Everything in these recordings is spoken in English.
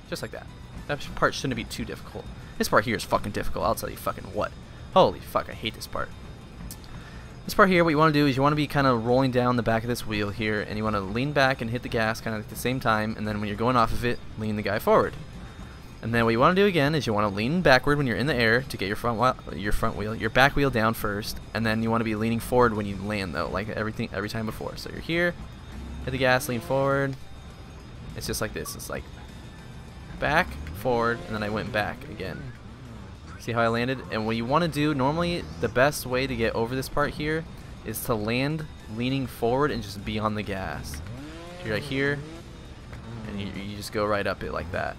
Just like that. That part shouldn't be too difficult. This part here is fucking difficult, I'll tell you fucking what. Holy fuck, I hate this part. This part here, what you want to do is you want to be kind of rolling down the back of this wheel here, and you want to lean back and hit the gas kind of at the same time, and then when you're going off of it, lean the guy forward. And then what you want to do again is you want to lean backward when you're in the air to get your your back wheel down first, and then you want to be leaning forward when you land though, like every time before. So you're here, hit the gas, lean forward. It's just like this. It's like back, forward, and then I went back again. See how I landed? And what you want to do, normally the best way to get over this part here is to land leaning forward and just be on the gas. So you're right here, and you just go right up it like that.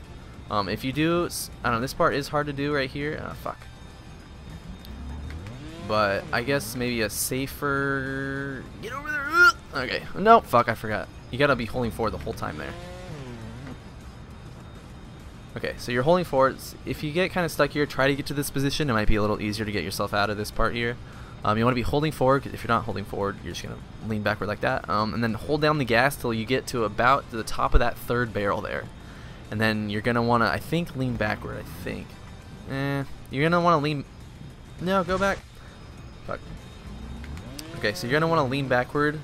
If you do, I don't know, this part is hard to do right here. Oh, fuck. But I guess maybe a safer... Get over there. Okay. Nope. Fuck, I forgot. You gotta be holding forward the whole time there. Okay, so you're holding forward. If you get kind of stuck here, try to get to this position. It might be a little easier to get yourself out of this part here. You want to be holding forward, because if you're not holding forward, you're just going to lean backward like that. And then hold down the gas till you get to about the top of that third barrel there. And then you're going to want to, I think, lean backward, I think. You're going to want to lean... No, go back. Fuck. Okay, so you're going to want to lean backward.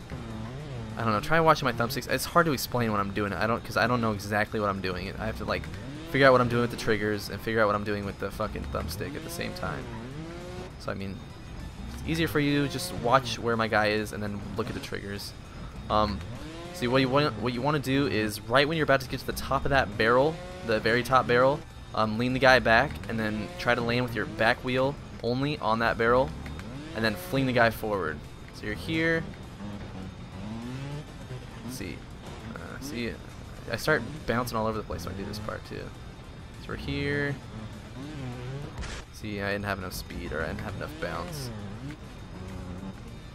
I don't know, try watching my thumbsticks. It's hard to explain when I'm doing it. Because I don't know exactly what I'm doing. I have to, like, figure out what I'm doing with the triggers and figure out what I'm doing with the fucking thumbstick at the same time. So, I mean, it's easier for you. Just watch where my guy is and then look at the triggers. See, what you want to do is right when you're about to get to the top of that barrel, the very top barrel, lean the guy back and then try to land with your back wheel only on that barrel, and then fling the guy forward. So you're here. Let's see. See, I start bouncing all over the place when I do this part too. So we're here. See, I didn't have enough speed, or I didn't have enough bounce.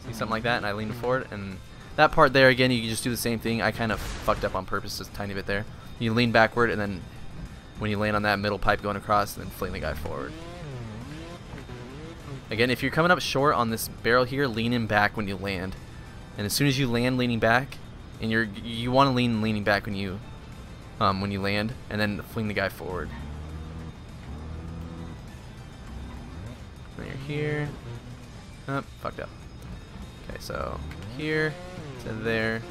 See, something like that, and I leaned forward, and that part there, again, you can just do the same thing. I kind of fucked up on purpose just a tiny bit there. You lean backward, and then when you land on that middle pipe going across, then fling the guy forward. Again, if you're coming up short on this barrel here, lean in back when you land. And as soon as you land leaning back, and you want to leaning back when you land, and then fling the guy forward. Then you're here. Oh, fucked up. Okay, so here to there,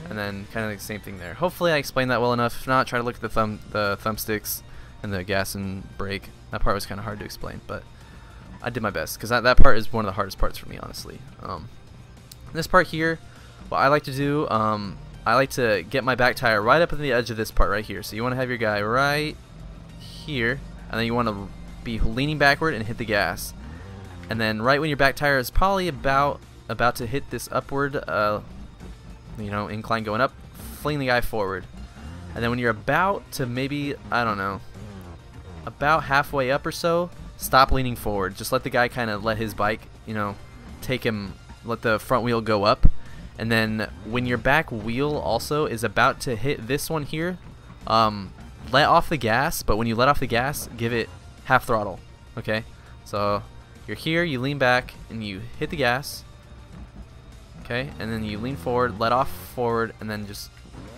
and then kind of the same thing there. Hopefully I explained that well enough. If not, try to look at the thumbsticks and the gas and brake. That part was kind of hard to explain, but I did my best, because that part is one of the hardest parts for me, honestly. This part here, what I like to do, I like to get my back tire right up at the edge of this part right here. So you want to have your guy right here, and then you want to be leaning backward and hit the gas. And then right when your back tire is probably about to hit this upward, incline going up, fling the guy forward. And then when you're about to maybe, I don't know, about halfway up or so, stop leaning forward. Just let the guy kind of let his bike, take him, let the front wheel go up. And then when your back wheel also is about to hit this one here, let off the gas, but when you let off the gas, give it half throttle. Okay? So you're here, you lean back, and you hit the gas. Okay? And then you lean forward, let off forward, and then just,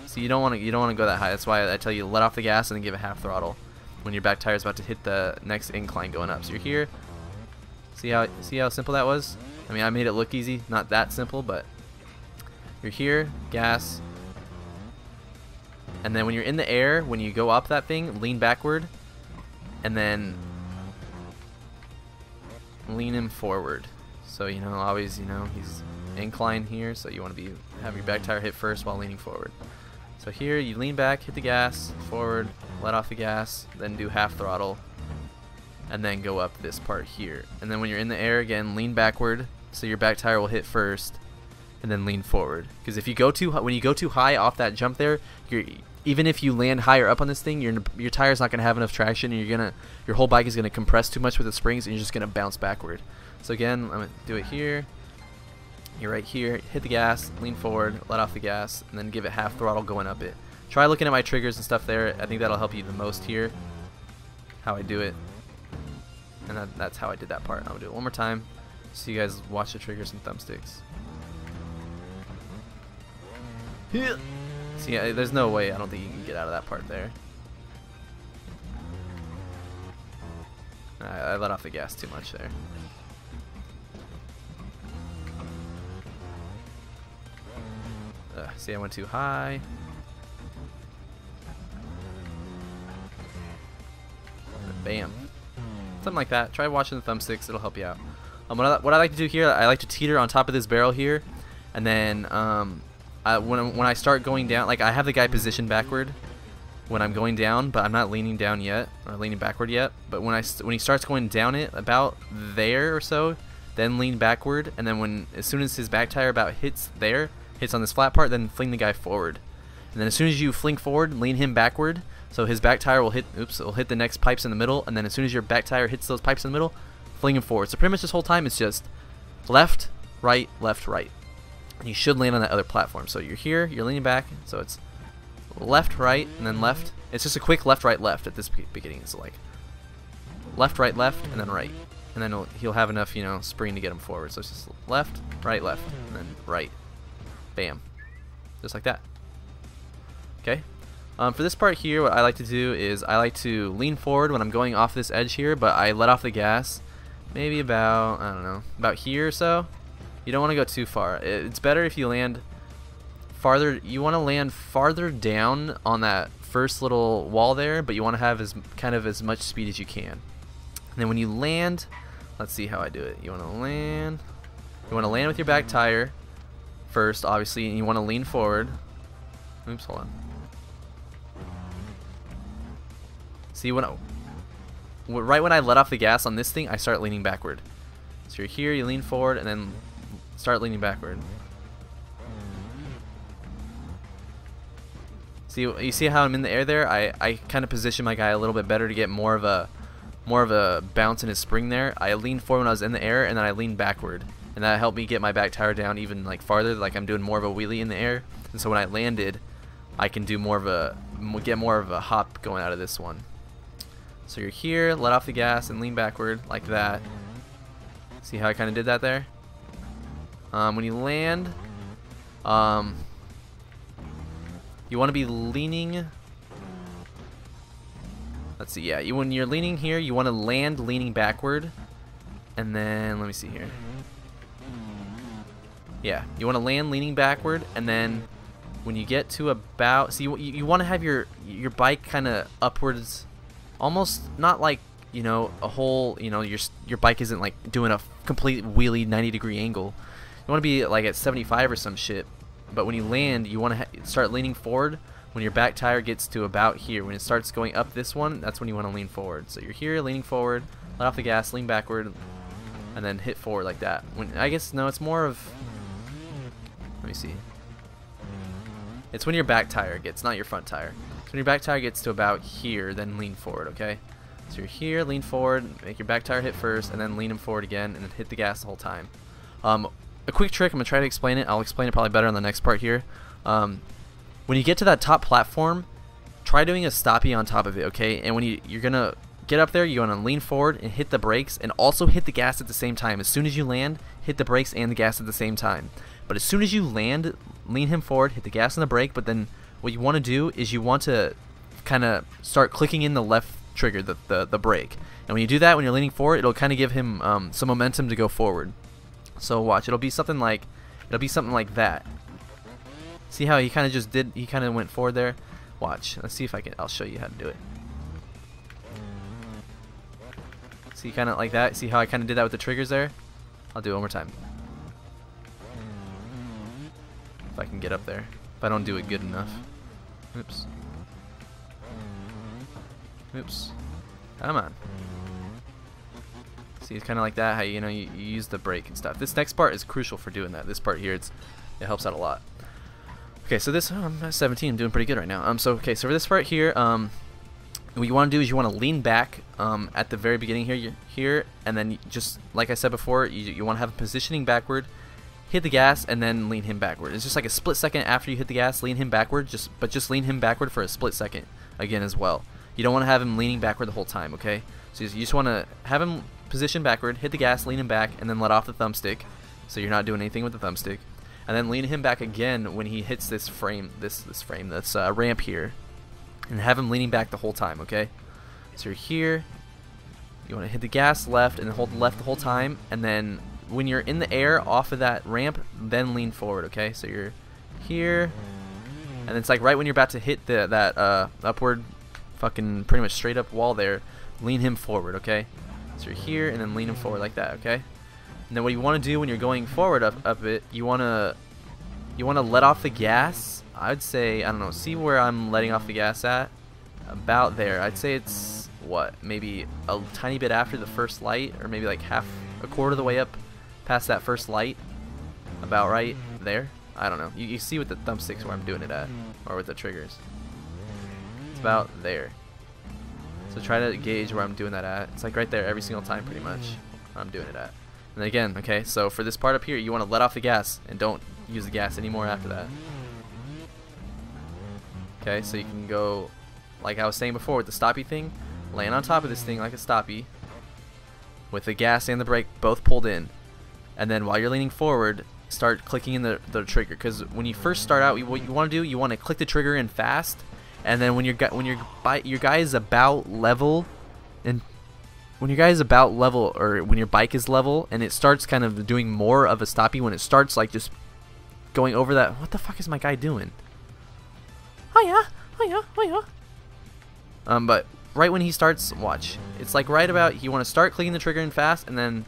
so you don't want to go that high. That's why I tell you let off the gas and then give it half throttle when your back tire is about to hit the next incline going up. So you're here. See how simple that was? I mean, I made it look easy, not that simple, but you're here, gas, and then when you're in the air, when you go up that thing, lean backward, and then lean him forward. So always, he's inclined here, so you want to have your back tire hit first while leaning forward. So here, you lean back, hit the gas, forward, let off the gas, then do half throttle, and then go up this part here. And then when you're in the air again, lean backward, so your back tire will hit first, and then lean forward. Because if you go when you go too high off that jump there, even if you land higher up on this thing, your tire's not gonna have enough traction, and your whole bike is gonna compress too much with the springs, and you're just gonna bounce backward. So again, I'm gonna do it here. You're right here. Hit the gas, lean forward, let off the gas, and then give it half throttle going up it. Try looking at my triggers and stuff there. I think that'll help you the most here. How I do it, and that's how I did that part. I'll do it one more time, so you guys watch the triggers and thumbsticks. See, there's no way. I don't think you can get out of that part there. I let off the gas too much there. See, I went too high. Bam. Something like that. Try watching the thumbsticks. It'll help you out. What I like to do here, I like to teeter on top of this barrel here, and then when I start going down, like I have the guy positioned backward when I'm going down, but I'm not leaning down yet or leaning backward yet. But when he starts going down it about there or so, then lean backward, and then as soon as his back tire about hits on this flat part, then fling the guy forward. And then as soon as you fling forward, lean him backward, so his back tire will hit the next pipes in the middle, and then as soon as your back tire hits those pipes in the middle, fling him forward. So pretty much this whole time it's just left, right, left, right. And you should land on that other platform. So you're here, you're leaning back, so it's left, right, and then left. It's just a quick left, right, left at this beginning. It's like left, right, left, and then right. And then he'll have enough, spring to get him forward. So it's just left, and then right. Bam. Just like that. Okay. For this part here, what I like to do is I like to lean forward when I'm going off this edge here, but I let off the gas maybe about, I don't know, about here or so. You don't want to go too far. It's better if you land farther. You want to land farther down on that first little wall there, but you want to have as much speed as you can. And then when you land, let's see how I do it. You want to land with your back tire first, obviously, and you want to lean forward. Oops, hold on. See, right when I let off the gas on this thing, I start leaning backward. So you're here, you lean forward, and then start leaning backward. See, you see how I'm in the air there? I kind of position my guy a little bit better to get more of a bounce in his spring there. I leaned forward when I was in the air, and then I leaned backward, and that helped me get my back tire down even like farther. Like I'm doing more of a wheelie in the air, and so when I landed, I can do get more of a hop going out of this one. So you're here, let off the gas, and lean backward like that. See how I kind of did that there? When you land, you want to be leaning. Let's see, yeah. When you're leaning here, you want to land leaning backward, and then let me see here. Yeah, you want to land leaning backward, and then when you get to about, see, you want to have your bike kind of upwards, almost not like a whole, your bike isn't like doing a complete wheelie 90-degree angle. You want to be like at 75 or some shit. But when you land, you want to start leaning forward when your back tire gets to about here. When it starts going up this one, that's when you want to lean forward. So you're here, leaning forward, let off the gas, lean backward, and then hit forward like that. I guess, no, it's more of, let me see. It's when your back tire gets, not your front tire. So when your back tire gets to about here, then lean forward, okay? So you're here, lean forward, make your back tire hit first, and then lean them forward again, and then hit the gas the whole time. A quick trick, I'm going to try to explain it. I'll explain it probably better on the next part here. When you get to that top platform, try doing a stoppie on top of it, okay? And when you're going to get up there, you want to lean forward and hit the brakes, and also hit the gas at the same time. As soon as you land, hit the brakes and the gas at the same time. But as soon as you land, lean him forward, hit the gas and the brake, but then what you want to do is you want to kind of start clicking in the left trigger, the brake. And when you do that, when you're leaning forward, it'll kind of give him some momentum to go forward. So watch, it'll be something like that. See how he kind of just did, he kind of went forward there. Watch, let's see if I'll show you how to do it. See, kind of like that. See how I kind of did that with the triggers there? I'll do it one more time. If I can get up there. If I don't do it good enough. Oops. Oops. Come on. See, it's kind of like that, how you use the brake and stuff. This next part is crucial for doing that. This part here, it helps out a lot. Okay, so this, I'm at 17, I'm doing pretty good right now. So for this part here, what you want to do is you want to lean back at the very beginning here, and then just like I said before, you want to have him positioning backward, hit the gas, and then lean him backward. It's just like a split second after you hit the gas, lean him backward, but just lean him backward for a split second again as well. You don't want to have him leaning backward the whole time, okay? So you just want to have him position backward, hit the gas, lean him back, and then let off the thumbstick, so you're not doing anything with the thumbstick. and then lean him back again when he hits this frame, this ramp here, and have him leaning back the whole time. Okay, so you're here. You want to hit the gas left and hold left the whole time, and then when you're in the air off of that ramp, then lean forward. Okay, so you're here, and it's like right when you're about to hit that upward, fucking pretty much straight up wall there, lean him forward. Okay, so you're here and then lean him forward like that. Okay, and then what you want to do when you're going forward up it, you want to let off the gas. I'd say, I don't know, see where I'm letting off the gas at? About there. I'd say it's what, maybe a tiny bit after the first light, or maybe like a quarter of the way up past that first light, about right there. I don't know, you see with the thumbsticks where I'm doing it at, or with the triggers. It's about there. So try to gauge where I'm doing that at. It's like right there every single time pretty much where I'm doing it at. And then again, okay, so for this part up here, you want to let off the gas and don't use the gas anymore after that. Okay, so you can go, like I was saying before with the stoppie thing, land on top of this thing like a stoppie with the gas and the brake both pulled in, and then while you're leaning forward, start clicking in the trigger. Because when you first start out, what you want to do, you want to click the trigger in fast, and then when your guy is about level, and when your guy is about level, or when your bike is level and it starts kind of doing more of a stoppie, when it starts like just going over that, what the fuck is my guy doing? Oh yeah, oh yeah, oh yeah. But right when he starts, watch, it's like right about, you want to start clicking the trigger in fast, and then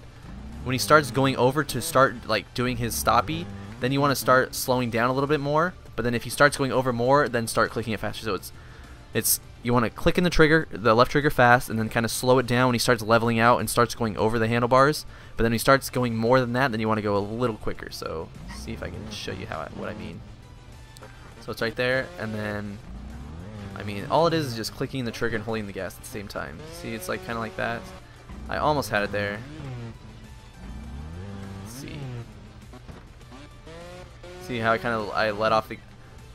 when he starts going over to start like doing his stoppie, then you want to start slowing down a little bit more. But then if he starts going over more, then start clicking it faster. So it's you want to click in the trigger, the left trigger fast, and then kind of slow it down when he starts leveling out and starts going over the handlebars. But then when he starts going more than that, then you want to go a little quicker. So see if I can show you what I mean. So it's right there, and then I mean, all it is just clicking the trigger and holding the gas at the same time. See, it's like kind of like that. I almost had it there. Let's see. See how I let off the,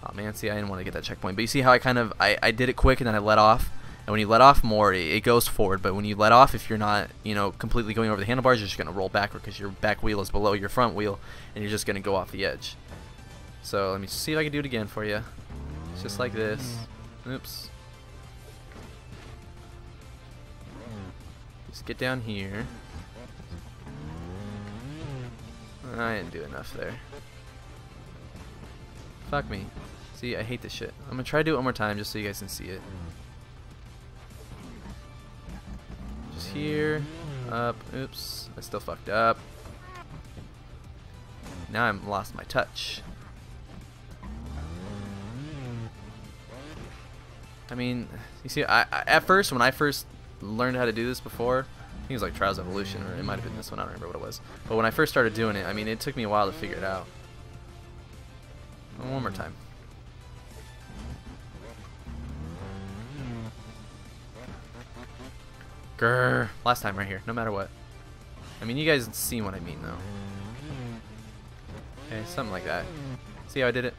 oh man, see, I didn't want to get that checkpoint, but you see how I did it quick and then I let off, and when you let off more, it goes forward. But when you let off, if you're not, you know, completely going over the handlebars, you're just gonna roll backward because your back wheel is below your front wheel, and you're just gonna go off the edge. So let me see if I can do it again for you. It's just like this. Oops. Just get down here. I didn't do enough there. Fuck me. See, I hate this shit. I'm gonna try to do it one more time just so you guys can see it. Just here, up, oops, I still fucked up. Now I'm lost my touch. I mean, you see, at first, when I first learned how to do this before, I think it was like Trials Evolution, or it might have been this one, I don't remember what it was. But when I first started doing it, I mean, it took me a while to figure it out. One more time. Grrr. Last time right here, no matter what. I mean, you guys see what I mean, though. Okay, something like that. See how I did it?